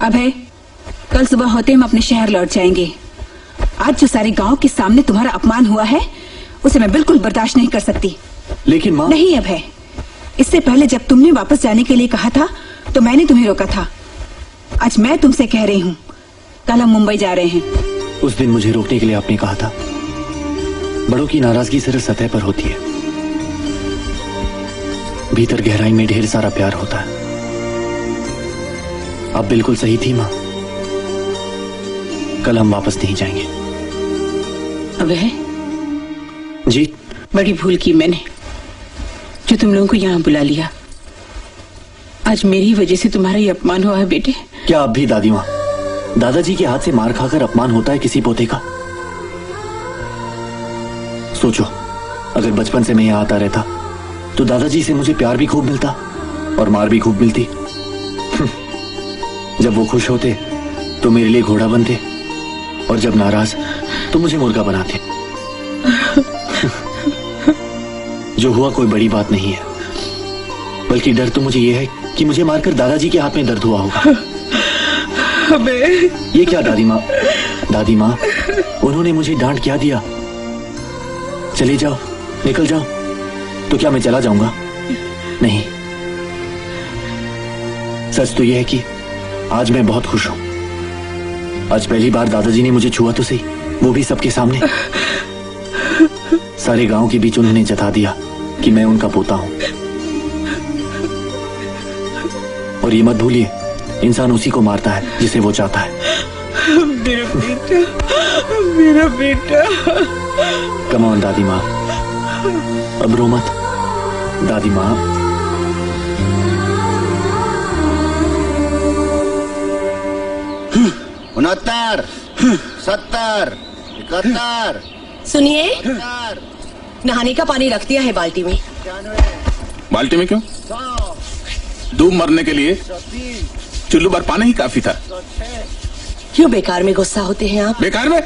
अभय, कल सुबह होते हम अपने शहर लौट जाएंगे। आज जो सारे गांव के सामने तुम्हारा अपमान हुआ है उसे मैं बिल्कुल बर्दाश्त नहीं कर सकती। लेकिन माँ। नहीं अभय, इससे पहले जब तुमने वापस जाने के लिए कहा था तो मैंने तुम्हें रोका था। आज मैं तुमसे कह रही हूँ, कल हम मुंबई जा रहे हैं। उस दिन मुझे रोकने के लिए आपने कहा था, बड़ों की नाराजगी सिर्फ सतह पर होती है, भीतर गहराई में ढेर सारा प्यार होता है। आप बिल्कुल सही थी माँ, कल हम वापस नहीं जाएंगे। अभय जी। बड़ी भूल की मैंने जो तुम लोगों को यहाँ बुला लिया। आज मेरी वजह से तुम्हारा ये अपमान हुआ है बेटे। क्या आप भी दादी माँ, दादाजी के हाथ से मार खाकर अपमान होता है किसी पोते का? सोचो, अगर बचपन से मैं यहाँ आता रहता तो दादाजी से मुझे प्यार भी खूब मिलता और मार भी खूब मिलती। जब वो खुश होते तो मेरे लिए घोड़ा बनते और जब नाराज तो मुझे मुर्गा बनाते। जो हुआ कोई बड़ी बात नहीं है, बल्कि डर तो मुझे ये है कि मुझे मारकर दादाजी के हाथ में दर्द हुआ होगा। ये क्या दादी माँ? दादी माँ, उन्होंने मुझे डांट क्या दिया? चले जाओ, निकल जाओ। तो क्या मैं चला जाऊंगा? नहीं, सच तो यह है कि आज मैं बहुत खुश हूं। आज पहली बार दादाजी ने मुझे छुआ तो सही, वो भी सबके सामने। सारे गांव के बीच उन्होंने जता दिया कि मैं उनका पोता हूं। और ये मत भूलिए, इंसान उसी को मारता है जिसे वो चाहता है। मेरा बेटा, मेरा बेटा। कम ऑन दादी माँ, अब रो मत दादी माँ। 69, 70, 71। सुनिए, नहाने का पानी रख दिया है बाल्टी में। बाल्टी में क्यों? डूब मरने के लिए चुल्लू भर पानी ही काफी था। क्यों बेकार में गुस्सा होते हैं आप? बेकार में?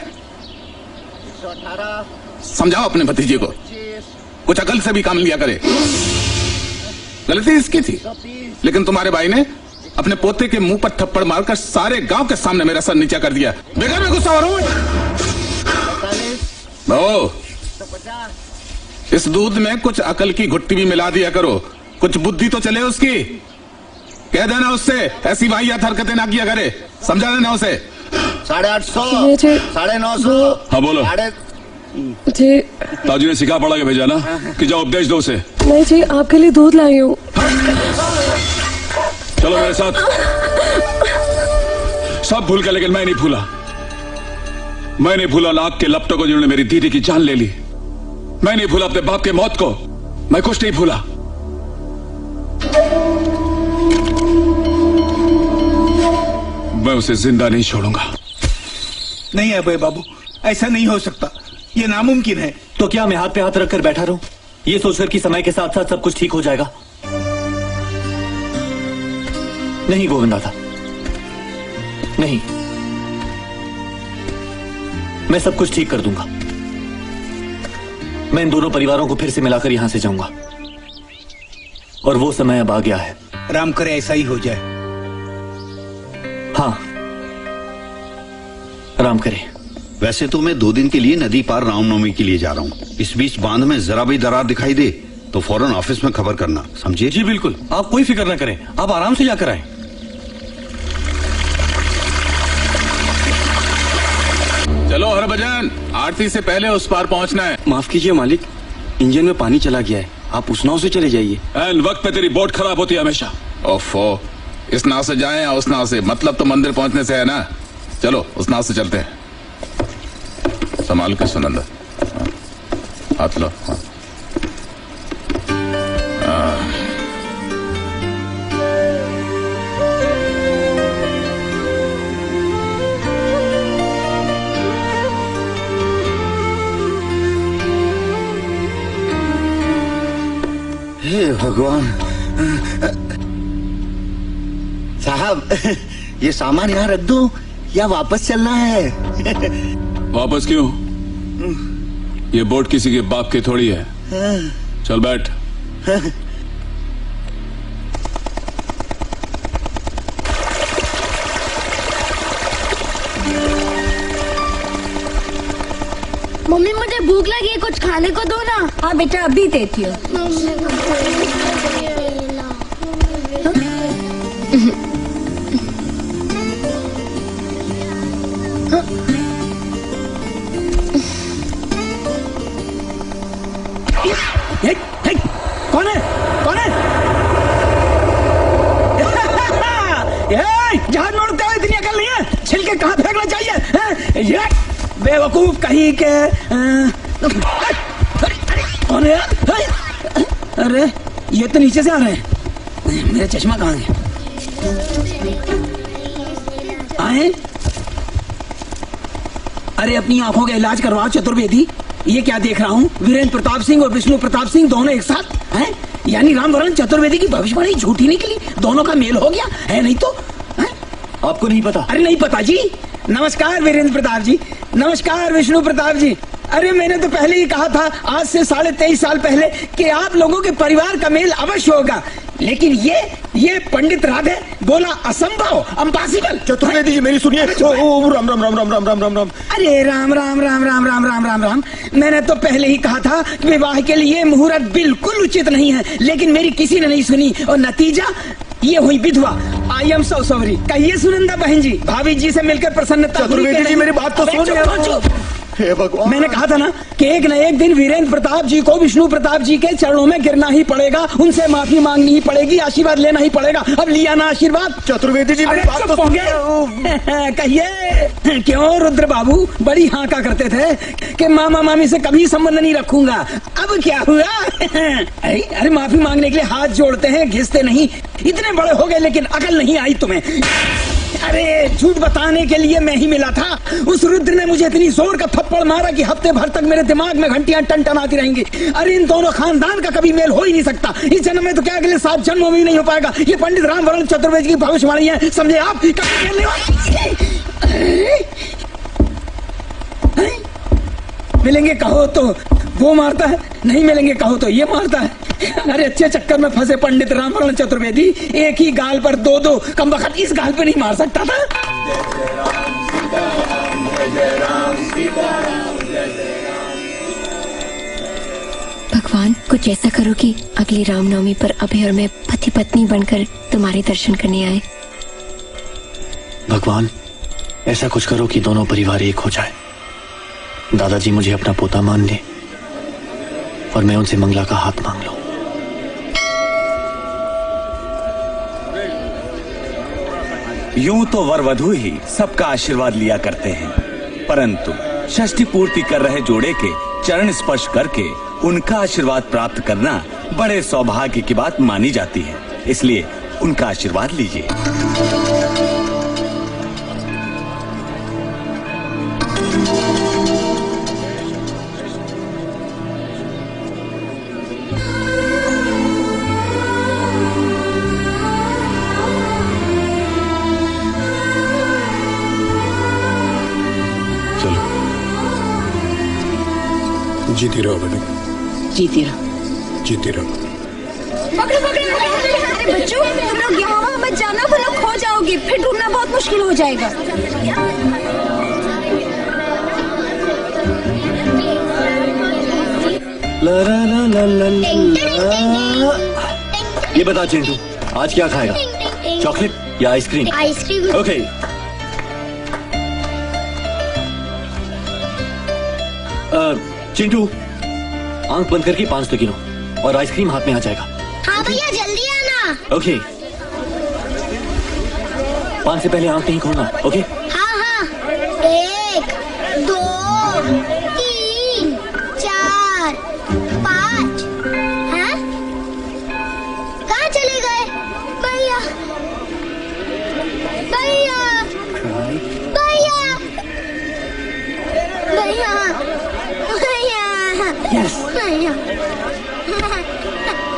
समझाओ अपने भतीजे को, कुछ अकल से भी काम लिया करे। गलती इसकी थी, लेकिन तुम्हारे भाई ने अपने पोते के मुंह पर थप्पड़ मारकर सारे गांव के सामने मेरा सर नीचा कर दिया। बेकार में गुस्सा हो रहा हूं। इस दूध में कुछ अकल की घुट्टी भी मिला दिया करो, कुछ बुद्धि तो चले उसकी। कह देना उससे ऐसी वाहियात हरकतें ना किया करे, समझा देना उसे। 850, 950। हाँ बोलो। जी ताजू ने सिखा पढ़ा के भेजा ना कि जाओ उपदेश दो उसे। नहीं जी, आपके लिए दूध लाई हूँ। चलो मेरे साथ। सब भूल गए लेकिन मैं नहीं भूला। मैं नहीं भूला नाक के लपटों को जिन्होंने मेरी दीदी की जान ले ली। मैं नहीं भूला अपने बाप के मौत को। मैं कुछ नहीं भूला। मैं उसे जिंदा नहीं छोड़ूंगा। नहीं अभय बाबू, ऐसा नहीं हो सकता, ये नामुमकिन है। तो क्या मैं हाथ पे हाथ रखकर बैठा रहूं, ये सोचकर कि समय के साथ साथ सब कुछ ठीक हो जाएगा? नहीं गोविंद दादा, नहीं, मैं सब कुछ ठीक कर दूंगा। मैं इन दोनों परिवारों को फिर से मिलाकर यहां से जाऊंगा, और वो समय अब आ गया है। राम करे ऐसा ही हो जाए। हाँ, राम करे। वैसे तो मैं 2 दिन के लिए नदी पार रामनवमी के लिए जा रहा हूँ। इस बीच बांध में जरा भी दरार दिखाई दे तो फौरन ऑफिस में खबर करना, समझे? जी बिल्कुल, आप कोई फिक्र न करें, आप आराम से जाकर आए। चलो हरभजन, आरती से पहले उस पार पहुंचना है। माफ कीजिए मालिक, इंजन में पानी चला गया है, आप उस नाव से चले जाइए। एन वक्त पे तेरी बोट खराब होती है हमेशा। ओफो, इस नाव से जाएं या उस नाव से, मतलब तो मंदिर पहुंचने से है ना। चलो उस नाव से चलते हैं। संभाल के सुनंदा, हाथ लो। हे भगवान। साहब, ये सामान यहाँ रख दो या वापस चलना है? वापस क्यों? ये बोट किसी के बाप की थोड़ी है। चल बैठ। भूख लगी है, कुछ खाने को दो ना। हाँ बेटा अभी देती हूँ। कौन है? कौन है? जहाज में उड़ते हुए इतनी अकल नहीं है, छिलके कहाँ फेंकना चाहिए हैं? ये बेवकूफ कहीं के। कौन है? अरे ये तो नीचे से आ रहे हैं। मेरा चश्मा कहाँ है? आए? अरे अपनी आंखों का इलाज करवाओ चतुर्वेदी। ये क्या देख रहा हूँ? वीरेंद्र प्रताप सिंह और विष्णु प्रताप सिंह दोनों एक साथ हैं। यानी रामवरण चतुर्वेदी की भविष्यवाणी झूठी निकली। दोनों का मेल हो गया है, नहीं तो है? आपको नहीं पता? अरे नहीं पता जी। नमस्कार वीरेंद्र प्रताप जी। नमस्कार विष्णु प्रताप जी। अरे मैंने तो पहले ही कहा था आज से 23.5 साल पहले कि आप लोगों के परिवार का मेल अवश्य होगा, लेकिन ये पंडित राधे बोला असंभव, इम्पॉसिबल। चतुर्वेदी जी मेरी सुनिए। राम राम राम राम राम राम राम राम। अरे राम राम राम राम राम राम राम राम। मैंने तो पहले ही कहा था कि विवाह के लिए मुहूर्त बिल्कुल उचित नहीं है, लेकिन मेरी किसी ने नहीं सुनी और नतीजा ये हुई विधवा। I am so sorry. कहिए सुनंदा बहन जी, भाभी जी से मिलकर प्रसन्नता। चतुर्वेदी जी मेरी बात तो सुनिए। हे भगवान, मैंने कहा था ना कि एक न एक दिन वीरेंद्र प्रताप जी को विष्णु प्रताप जी के चरणों में गिरना ही पड़ेगा, उनसे माफी मांगनी ही पड़ेगी, आशीर्वाद लेना ही पड़ेगा। अब लिया ना आशीर्वाद? चतुर्वेदी जी मेरी बात तो सुनिए। कहिए क्यों रुद्र बाबू बड़ी हाका करते थे कि मामा मामी से कभी संबंध नहीं रखूंगा, अब क्या हुआ? अरे माफी मांगने के लिए हाथ जोड़ते हैं, घिसते नहीं। इतने बड़े हो गए लेकिन अकल नहीं आई तुम्हें। अरे झूठ बताने के लिए मैं ही मिला था। उस रुद्र ने मुझे इतनी जोर का थप्पड़ मारा कि हफ्ते भर तक मेरे दिमाग में घंटियां टनटनाती रहेंगी। अरे इन दोनों खानदान का कभी मेल हो ही नहीं सकता। इस जन्म में तो क्या अगले 7 जन्मों में भी नहीं हो पाएगा। ये पंडित रामवरण चतुर्वेदी की भविष्यवाणी है, समझे आप? कभी मेल नहीं हो। मिलेंगे कहो तो वो मारता है, नहीं मिलेंगे कहो तो ये मारता है। अरे अच्छे चक्कर में फंसे पंडित रामवरण चतुर्वेदी। एक ही गाल पर दो कमबख्त इस गाल पे नहीं मार सकता था। भगवान कुछ ऐसा करो कि अगली रामनवमी पर अभय और मैं पति पत्नी बनकर तुम्हारे दर्शन करने आए। भगवान ऐसा कुछ करो कि दोनों परिवार एक हो जाए। दादाजी मुझे अपना पोता मान ले और मैं उनसे मंगला का हाथ मांग लूं। यूं तो वर वधू ही सबका आशीर्वाद लिया करते हैं, परंतु षष्ठी पूर्ति कर रहे जोड़े के चरण स्पर्श करके उनका आशीर्वाद प्राप्त करना बड़े सौभाग्य की बात मानी जाती है। इसलिए उनका आशीर्वाद लीजिए। जीती रहो बेटे, जीती रहो। जीती रहो। पकड़ो पकड़ो। अरे बच्चों तुम लोग यहाँ वहाँ मत जाना, तुम लोग खो जाओगे, फिर ढूंढना बहुत मुश्किल हो जाएगा। ला ला ला ला ला ला। ये बता चिंटू आज क्या खाएगा, चॉकलेट या आइसक्रीम? आइसक्रीम। ओके। चिंटू आंख बंद करके 5 तक गिनो और आइसक्रीम हाथ में आ जाएगा। हाँ भैया जल्दी आना। ओके। 5 से पहले आंख नहीं खोलना। ओके। हाँ हाँ। 1 2 3 4 5। हाँ कहाँ चले गए भैया? भैया भैया भैया यस।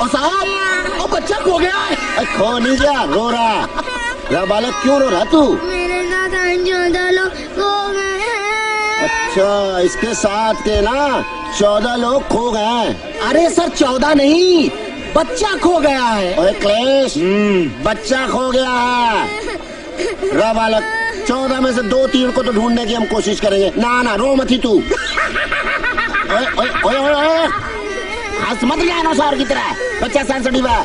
और साहब और बच्चा खो गया है। खो नहीं गया, रो रहा। बालक क्यों रो रहा तू? मेरे साथ 14 लोग खो गए हैं। अच्छा इसके साथ के ना 14 लोग खो गए हैं। अरे सर 14 नहीं, बच्चा खो गया है। ओए क्लेश, बच्चा खो गया है। बालक 14 में से 2-3 को तो ढूंढने की हम कोशिश करेंगे। ना रो मत ही तू। ओए ओए ओए ओए हंस मत डायनासोर की तरह, बच्चा सेंसिटिव है।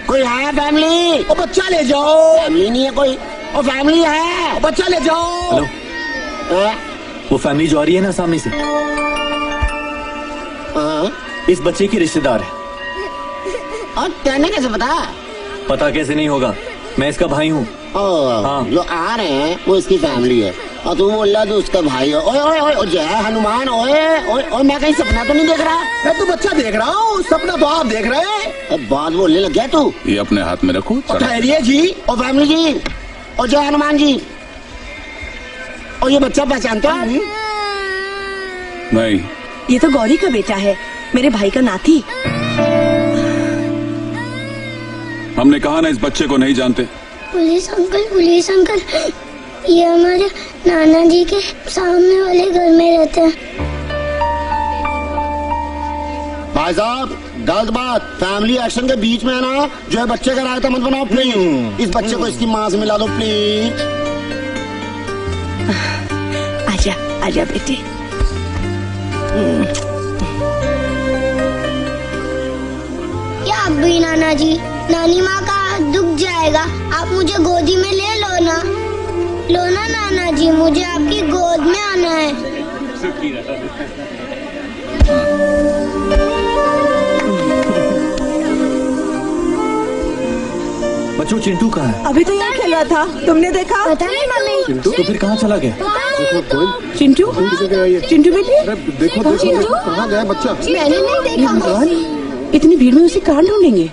कोई है फैमिली? ओ बच्चा ले जाओ। फैमिली नहीं है कोई, ओ फैमिली है। ओ बच्चा ले जाओ। हेलो, हाँ? वो फैमिली जो आ रही है ना सामने से, हाँ? इस बच्चे की रिश्तेदार है। और तेने कैसे पता? पता कैसे नहीं होगा, मैं इसका भाई हूँ। हाँ। जो आ रहे हैं वो इसकी फैमिली है और तू बोल रहा तो उसका भाई है। ओए ओए ओए जय हनुमान। ओए ओए ओए मैं कहीं सपना तो नहीं देख रहा? मैं तो बच्चा देख रहा हूँ, सपना तो आप देख रहे हैं। बात बोलने लग गया तू। ये अपने हाथ में रखो। और ठहरिए जी। ओ फैमिली जी, ओ जय हनुमान जी, और ये बच्चा पहचानते हो? नहीं। ये तो गौरी का बेटा है, मेरे भाई का नाती। हमने कहा ना इस बच्चे को नहीं जानते। पुलिस अंकल, ये हमारे नाना जी के सामने वाले घर में रहते हैं। भाई साहब गलत बात, फैमिली एक्शन के बीच में है ना, जो है बच्चे का रायता मत बनाओ प्लीज। इस बच्चे को इसकी माँ से मिला दो प्लीज। आजा आजा बेटे। क्या अभी नाना जी, नानी माँ का दुख जाएगा, आप मुझे गोदी में ले लो ना। लो ना नाना जी, मुझे आपकी गोद में आना है। बच्चों चिंटू कहाँ है? अभी तो यहाँ खेल रहा था, तुमने देखा? पता नहीं मम्मी। चिंटू तो फिर कहाँ चला गया? चिंटू चिंटू बेटे, देखो देखो कहाँ गया बच्चा? मैंने नहीं देखा। भगवान, इतनी भीड़ में उसे कहाँ ढूंढेंगे?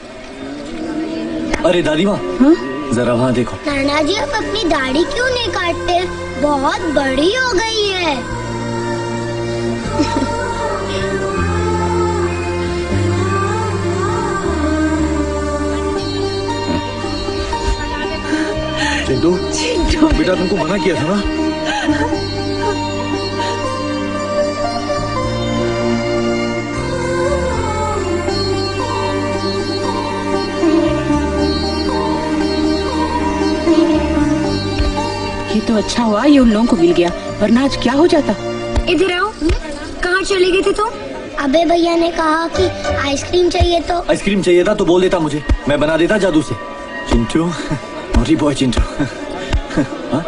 अरे दादी माँ, हाँ? जरा वहाँ देखो। नाना जी आप अपनी दाढ़ी क्यों नहीं काटते? बहुत बड़ी हो गई है। चिंटू बेटा तुमको मना किया था ना। ये तो अच्छा हुआ ये उन लोगों को मिल गया, वरना आज क्या हो जाता। इधर आओ। कहाँ चली गई थी तुम? अबे भैया ने कहा कि आइसक्रीम चाहिए तो। आइसक्रीम चाहिए था तो बोल देता मुझे, मैं बना देता जादू से। Chintu, naughty boy Chintu. हाँ?